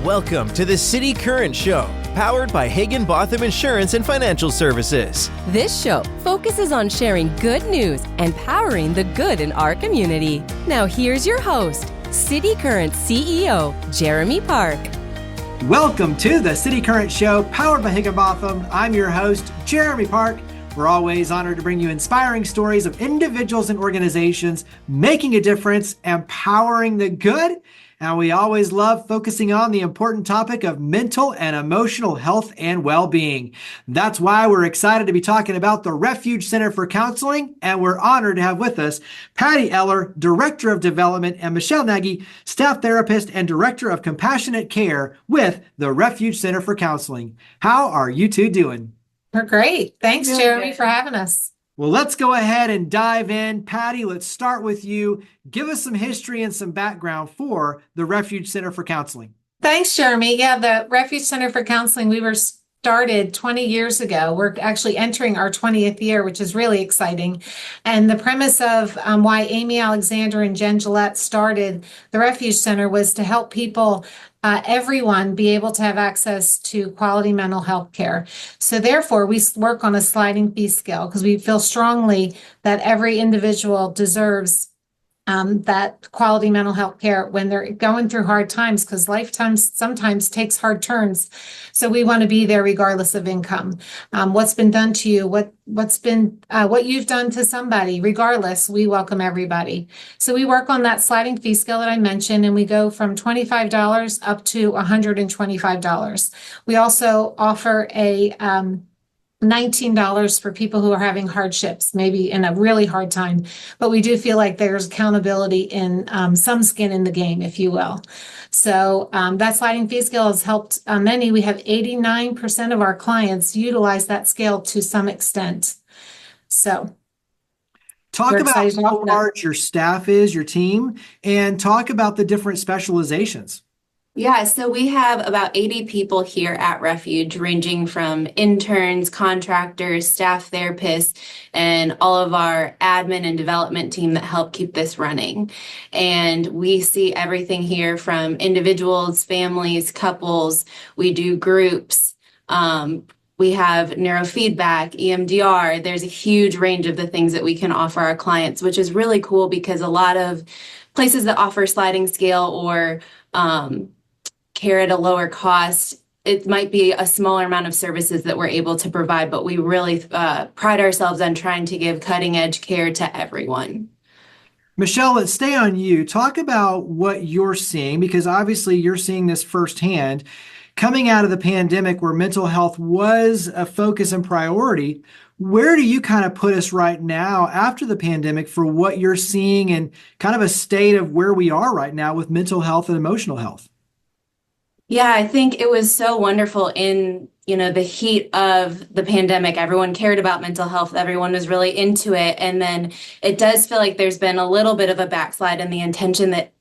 Welcome to the City Current Show, powered by Higginbotham Insurance and Financial Services. This show focuses on sharing good news and powering the good in our community. Now here's your host, City Current CEO, Jeremy Park. Welcome to the City Current Show, powered by Higginbotham. I'm your host, Jeremy Park. We're always honored to bring you inspiring stories of individuals and organizations making a difference, empowering the good. And we always love focusing on the important topic of mental and emotional health and well-being. That's why we're excited to be talking about the Refuge Center for Counseling, and we're honored to have with us Patty Eller, Director of Development, and Michelle Nagy, Staff Therapist and Director of Compassionate Care with the Refuge Center for Counseling. How are you two doing? We're great. Thanks, Jeremy, for having us. Well, let's go ahead and dive in. Patty, let's start with you. Give us some history and some background for the Refuge Center for Counseling. Thanks, Jeremy. Yeah, the Refuge Center for Counseling, we were started 20 years ago. We're actually entering our 20th year, which is really exciting. And the premise of why Amy Alexander and Jen Gillette started the Refuge Center was to help people, everyone, be able to have access to quality mental health care. So therefore, we work on a sliding fee scale because we feel strongly that every individual deserves that quality mental health care when they're going through hard times, because lifetime sometimes takes hard turns. So we want to be there regardless of income. What's been done to you, what you've done to somebody, regardless, we welcome everybody. So we work on that sliding fee scale that I mentioned, and we go from $25 up to $125. We also offer a $19 for people who are having hardships, maybe in a really hard time. But we do feel like there's accountability in some skin in the game, if you will. So that sliding fee scale has helped many. We have 89% of our clients utilize that scale to some extent. So talk about how large your staff is, your team, and talk about the different specializations. Yeah, so we have about 80 people here at Refuge, ranging from interns, contractors, staff therapists, and all of our admin and development team that help keep this running. And we see everything here from individuals, families, couples. We do groups. We have neurofeedback, EMDR. There's a huge range of the things that we can offer our clients, which is really cool because a lot of places that offer sliding scale or care at a lower cost, it might be a smaller amount of services that we're able to provide, but we really pride ourselves on trying to give cutting edge care to everyone. Michelle, let's stay on you. Talk about what you're seeing, because obviously you're seeing this firsthand. Coming out of the pandemic where mental health was a focus and priority, where do you kind of put us right now after the pandemic for what you're seeing and kind of a state of where we are right now with mental health and emotional health? Yeah, I think it was so wonderful in, the heat of the pandemic. Everyone cared about mental health. Everyone was really into it. And then it does feel like there's been a little bit of a backslide in the intention that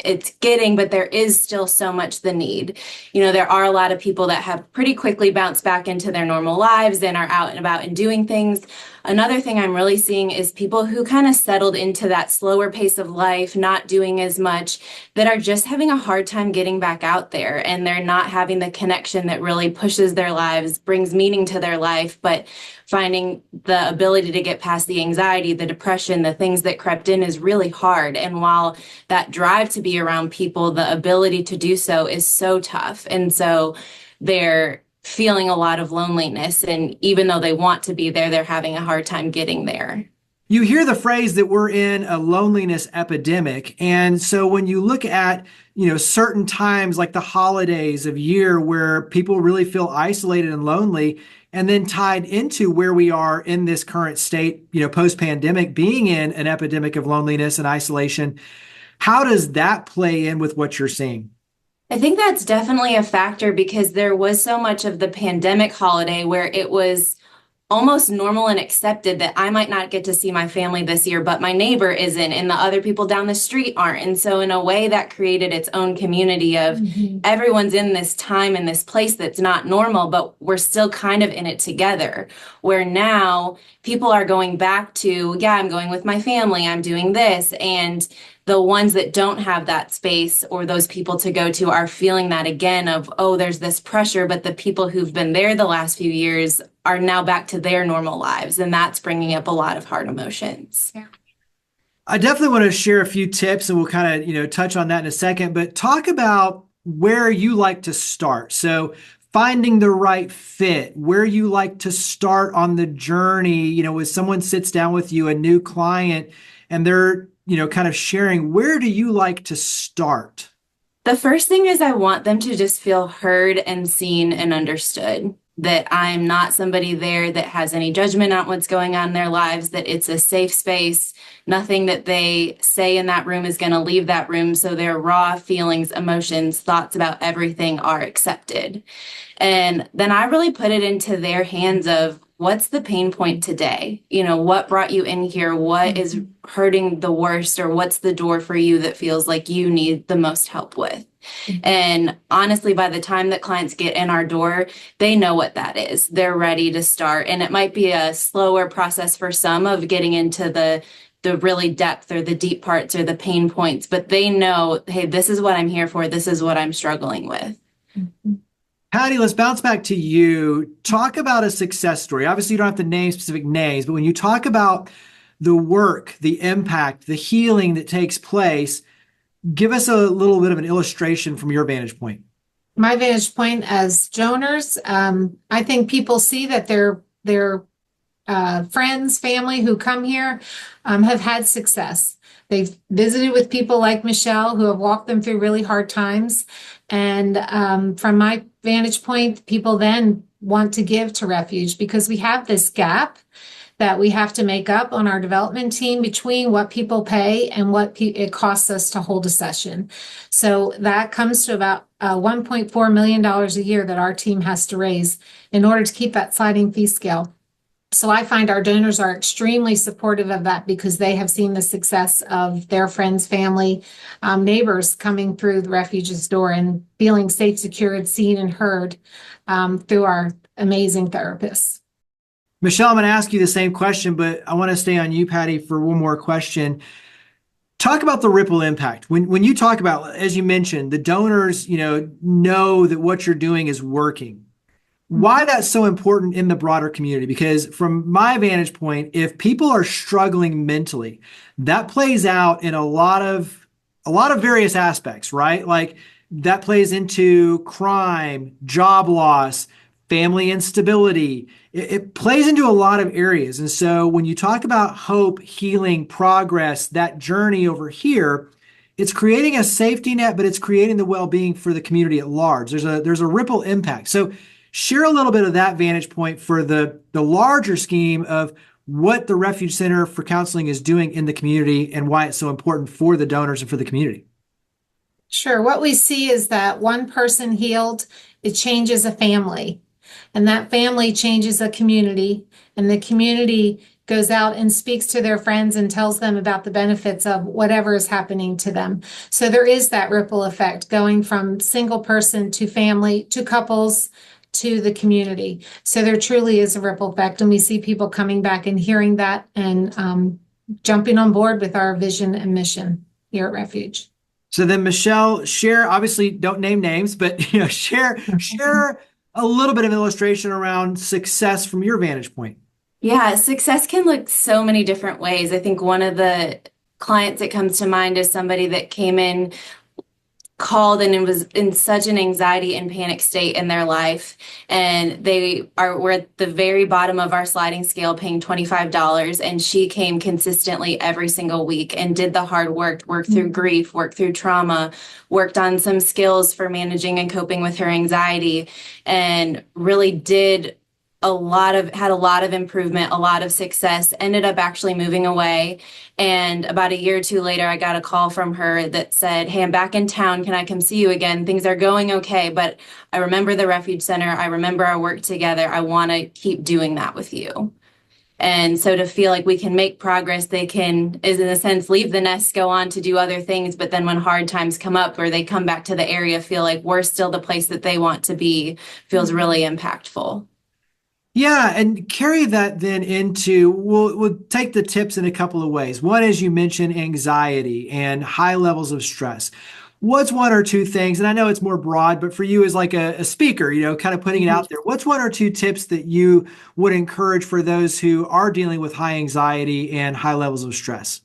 it's getting, but there is still so much the need. There are a lot of people that have pretty quickly bounced back into their normal lives and are out and about and doing things. Another thing I'm really seeing is people who kind of settled into that slower pace of life, not doing as much, that are just having a hard time getting back out there, and they're not having the connection that really pushes their lives, brings meaning to their life, but finding the ability to get past the anxiety, the depression, the things that crept in is really hard. And while that drive to be around people, the ability to do so is so tough. And so they're feeling a lot of loneliness. And even though they want to be there, they're having a hard time getting there. You hear the phrase that we're in a loneliness epidemic. And so when you look at, certain times like the holidays of year where people really feel isolated and lonely, and then tied into where we are in this current state, post-pandemic, being in an epidemic of loneliness and isolation, how does that play in with what you're seeing? I think that's definitely a factor because there was so much of the pandemic holiday where it was almost normal and accepted that I might not get to see my family this year, but my neighbor isn't and the other people down the street aren't. And so in a way that created its own community of everyone's in this time in this place that's not normal, but we're still kind of in it together. Where now people are going back to, I'm going with my family, I'm doing this. And the ones that don't have that space or those people to go to are feeling that again of, oh, there's this pressure, but the people who've been there the last few years are now back to their normal lives. And that's bringing up a lot of hard emotions. Yeah. I definitely want to share a few tips, and we'll kind of, touch on that in a second, but talk about where you like to start. So finding the right fit, where you like to start on the journey, when someone sits down with you, a new client, and they're, kind of sharing, where do you like to start? The first thing is I want them to just feel heard and seen and understood. That I'm not somebody there that has any judgment on what's going on in their lives, that it's a safe space. Nothing that they say in that room is going to leave that room. So their raw feelings, emotions, thoughts about everything are accepted. And then I really put it into their hands of what's the pain point today? What brought you in here? What is hurting the worst? Or what's the door for you that feels like you need the most help with? And honestly, by the time that clients get in our door, they know what that is. They're ready to start. And it might be a slower process for some of getting into the really depth or the deep parts or the pain points, but they know, hey, this is what I'm here for. This is what I'm struggling with. Patty, let's bounce back to you. Talk about a success story. Obviously, you don't have to name specific names, but when you talk about the work, the impact, the healing that takes place, give us a little bit of an illustration from your vantage point. My vantage point as donors, I think people see that their friends, family who come here have had success. They've visited with people like Michelle who have walked them through really hard times. And from my vantage point, people then want to give to Refuge because we have this gap that we have to make up on our development team between what people pay and what it costs us to hold a session. So that comes to about $1.4 million a year that our team has to raise in order to keep that sliding fee scale. So I find our donors are extremely supportive of that because they have seen the success of their friends, family, neighbors coming through the Refuge's door and feeling safe, secured, seen, and heard through our amazing therapists. Michelle, I'm going to ask you the same question, but I want to stay on you, Patty, for one more question. Talk about the ripple impact. When you talk about, as you mentioned, the donors, know that what you're doing is working. Why that's so important in the broader community? Because from my vantage point, if people are struggling mentally, that plays out in a lot of various aspects, right? Like that plays into crime, job loss, family instability. It plays into a lot of areas. And so when you talk about hope, healing, progress, that journey over here, it's creating a safety net, but it's creating the well-being for the community at large. There's a ripple impact. So share a little bit of that vantage point for the larger scheme of what the Refuge Center for Counseling is doing in the community and why it's so important for the donors and for the community. Sure. What we see is that one person healed, it changes a family, and that family changes a community, and the community goes out and speaks to their friends and tells them about the benefits of whatever is happening to them. So there is that ripple effect going from single person to family to couples to the community. So there truly is a ripple effect, and we see people coming back and hearing that and jumping on board with our vision and mission here at Refuge. So then, Michelle, share, obviously don't name names, but share a little bit of illustration around success from your vantage point. Yeah, success can look so many different ways. I think one of the clients that comes to mind is somebody that came in, called, and it was in such an anxiety and panic state in their life. And we're at the very bottom of our sliding scale paying $25. And she came consistently every single week and did the hard work, worked through grief, worked through trauma, worked on some skills for managing and coping with her anxiety, and really had a lot of improvement, a lot of success, ended up actually moving away. And about a year or two later, I got a call from her that said, hey, I'm back in town. Can I come see you again? Things are going okay, but I remember the Refuge Center. I remember our work together. I want to keep doing that with you. And so to feel like we can make progress, they can, is in a sense, leave the nest, go on to do other things. But then when hard times come up or they come back to the area, feel like we're still the place that they want to be, feels really impactful. Yeah, and carry that then into, we'll take the tips in a couple of ways. One is you mentioned anxiety and high levels of stress. What's one or two things, and I know it's more broad, but for you as like a speaker, kind of putting it out there, what's one or two tips that you would encourage for those who are dealing with high anxiety and high levels of stress?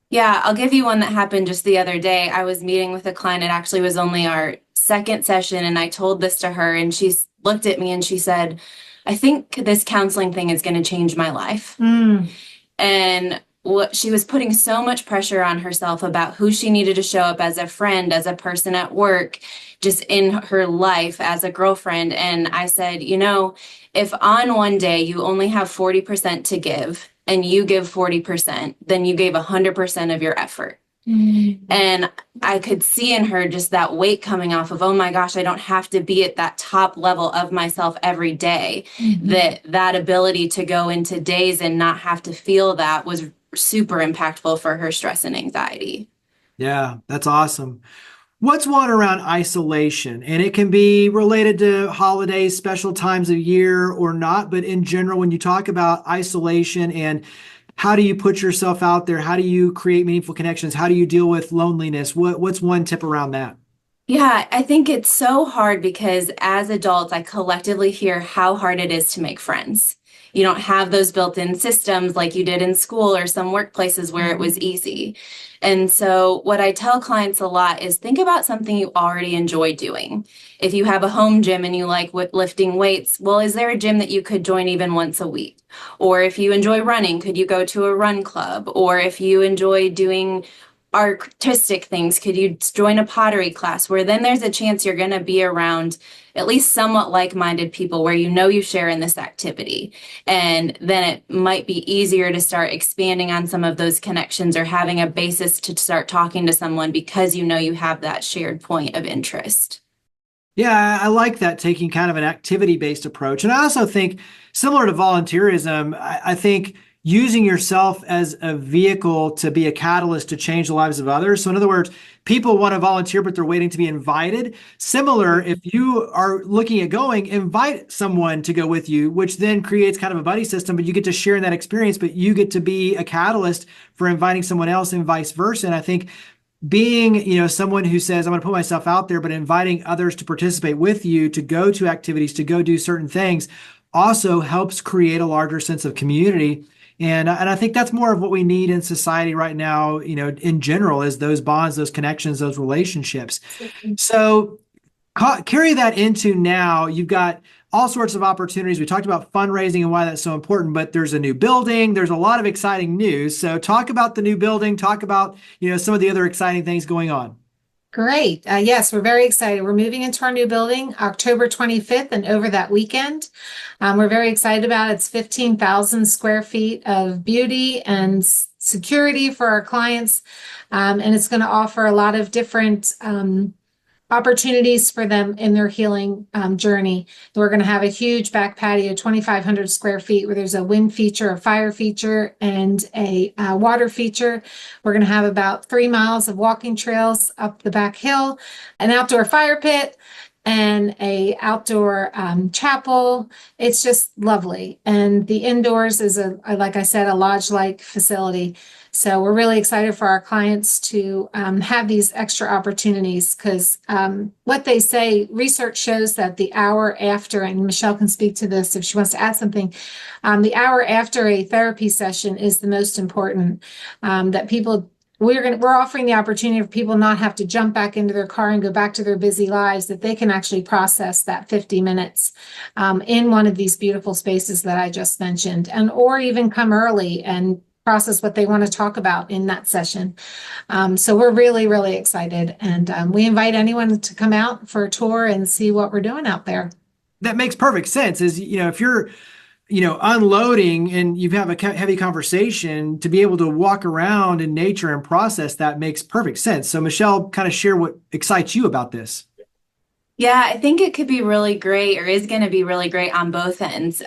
Yeah, I'll give you one that happened just the other day. I was meeting with a client. It actually was only our second session, and I told this to her, and she looked at me and she said, I think this counseling thing is going to change my life. And what she was putting so much pressure on herself about who she needed to show up as a friend, as a person at work, just in her life as a girlfriend. And I said, if on one day you only have 40% to give and you give 40%, then you gave 100% of your effort. And I could see in her just that weight coming off of, oh my gosh, I don't have to be at that top level of myself every day. That ability to go into days and not have to feel that was super impactful for her stress and anxiety. Yeah, that's awesome. What's one around isolation? And it can be related to holidays, special times of year or not, but in general, when you talk about isolation and how do you put yourself out there? How do you create meaningful connections? How do you deal with loneliness? What's one tip around that? Yeah, I think it's so hard because as adults, I collectively hear how hard it is to make friends. You don't have those built-in systems like you did in school or some workplaces where it was easy. And so what I tell clients a lot is think about something you already enjoy doing. If you have a home gym and you like lifting weights, well, is there a gym that you could join even once a week? Or if you enjoy running, could you go to a run club? Or if you enjoy doing artistic things, could you join a pottery class where then there's a chance you're going to be around at least somewhat like-minded people where you share in this activity, and then it might be easier to start expanding on some of those connections or having a basis to start talking to someone because you have that shared point of interest. Yeah, I like that, taking kind of an activity-based approach. And I also think, similar to volunteerism, I think using yourself as a vehicle to be a catalyst to change the lives of others. So in other words, people want to volunteer, but they're waiting to be invited. Similar, if you are looking at going, invite someone to go with you, which then creates kind of a buddy system, but you get to share in that experience, but you get to be a catalyst for inviting someone else and vice versa. And I think being, someone who says, I'm going to put myself out there, but inviting others to participate with you, to go to activities, to go do certain things, also helps create a larger sense of community. And I think that's more of what we need in society right now, in general, is those bonds, those connections, those relationships. So carry that into now. You've got all sorts of opportunities. We talked about fundraising and why that's so important, but there's a new building. There's a lot of exciting news. So talk about the new building. Talk about, some of the other exciting things going on. Great. Yes, we're very excited. We're moving into our new building October 25th and over that weekend. We're very excited about it. It's 15,000 square feet of beauty and security for our clients. And it's going to offer a lot of different opportunities for them in their healing journey. We're going to have a huge back patio, 2,500 square feet, where there's a wind feature, a fire feature, and a water feature. We're going to have about 3 miles of walking trails up the back hill, an outdoor fire pit, and a outdoor chapel. It's just lovely. And the indoors is like I said, a lodge-like facility. So we're really excited for our clients to have these extra opportunities because what they say, research shows that the hour after, and Michelle can speak to this if she wants to add something, the hour after a therapy session is the most important. That people, we're offering the opportunity for people not have to jump back into their car and go back to their busy lives, that they can actually process that 50 minutes in one of these beautiful spaces that I just mentioned, and or even come early and process what they want to talk about in that session. So we're really, really excited. And we invite anyone to come out for a tour and see what we're doing out there. That makes perfect sense. If you're, unloading and you have a heavy conversation, to be able to walk around in nature and process that makes perfect sense. So Michelle, kind of share what excites you about this. Yeah, I think it could be really great, or is going to be really great on both ends.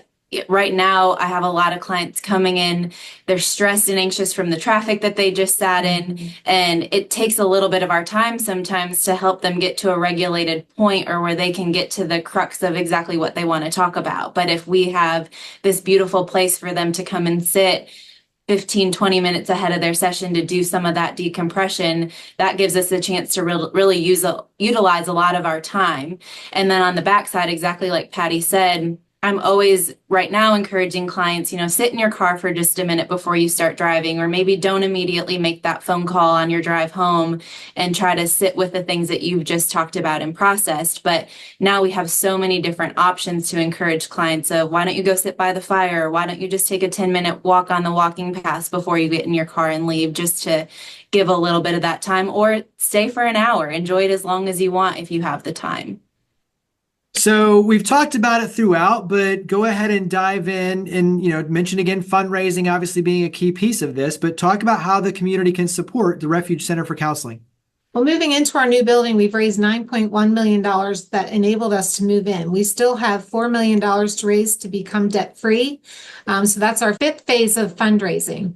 right now I have a lot of clients coming in, they're stressed and anxious from the traffic that they just sat in, and it takes a little bit of our time sometimes to help them get to a regulated point or where they can get to the crux of exactly what they want to talk about. But if we have this beautiful place for them to come and sit 15, 20 minutes ahead of their session to do some of that decompression, that gives us a chance to really utilize a lot of our time. And then on the backside, exactly like Patty said, I'm always right now encouraging clients, sit in your car for just a minute before you start driving, or maybe don't immediately make that phone call on your drive home and try to sit with the things that you've just talked about and processed. But now we have so many different options to encourage clients of, why don't you go sit by the fire? Why don't you just take a 10-minute walk on the walking path before you get in your car and leave, just to give a little bit of that time, or stay for an hour, enjoy it as long as you want if you have the time. So we've talked about it throughout, but go ahead and dive in and, mention again, fundraising obviously being a key piece of this, but talk about how the community can support the Refuge Center for Counseling. Well, moving into our new building, we've raised $9.1 million that enabled us to move in. We still have $4 million to raise to become debt-free. So that's our fifth phase of fundraising.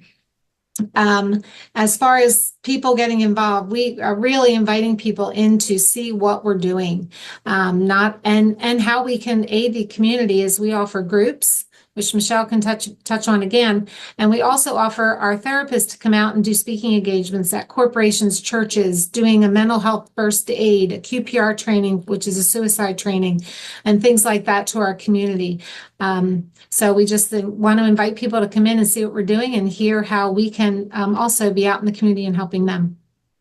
As far as people getting involved, we are really inviting people in to see what we're doing, and how we can aid the community, as we offer groups, which Michelle can touch on again. And we also offer our therapists to come out and do speaking engagements at corporations, churches, doing a mental health first aid, a QPR training, which is a suicide training, and things like that to our community. So we just want to invite people to come in and see what we're doing and hear how we can also be out in the community and helping them.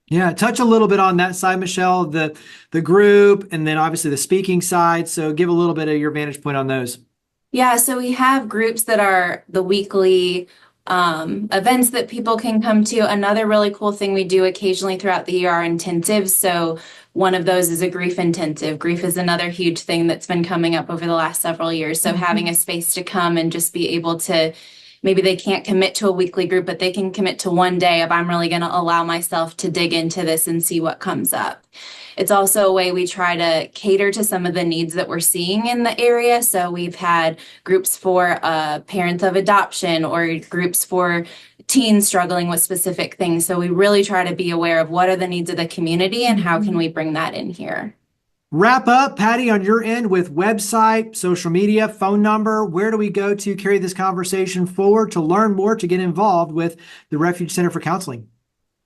Yeah, touch a little bit on that side, Michelle, the group, and then obviously the speaking side. So give a little bit of your vantage point on those. Yeah, so we have groups that are the weekly events that people can come to. Another really cool thing we do occasionally throughout the year are intensives. So one of those is a grief intensive. Grief is another huge thing that's been coming up over the last several years. So having a space to come and just be able to, maybe they can't commit to a weekly group, but they can commit to one day of, I'm really going to allow myself to dig into this and see what comes up. It's also a way we try to cater to some of the needs that we're seeing in the area. So we've had groups for parents of adoption, or groups for teens struggling with specific things. So we really try to be aware of what are the needs of the community and how can we bring that in here. Wrap up, Patty, on your end with website, social media, phone number. Where do we go to carry this conversation forward, to learn more, to get involved with the Refuge Center for Counseling?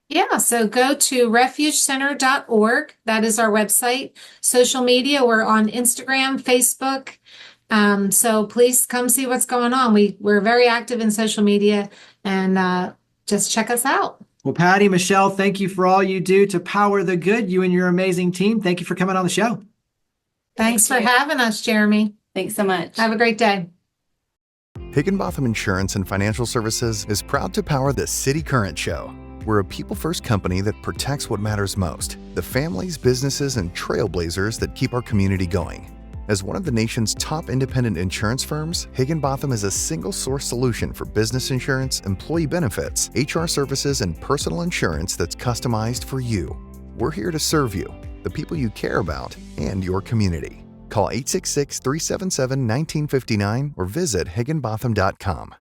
Yeah, so go to refugecenter.org. That is our website. Social media, we're on Instagram, Facebook. So please come see what's going on. We're very active in social media, and just check us out. Well, Patty, Michelle, thank you for all you do to power the good, you and your amazing team. Thank you for coming on the show. Thanks for having us, Jeremy. Thanks so much. Have a great day. Higginbotham Insurance and Financial Services is proud to power the City Current Show. We're a people-first company that protects what matters most, the families, businesses, and trailblazers that keep our community going. As one of the nation's top independent insurance firms, Higginbotham is a single-source solution for business insurance, employee benefits, HR services, and personal insurance that's customized for you. We're here to serve you, the people you care about, and your community. Call 866-377-1959 or visit higginbotham.com.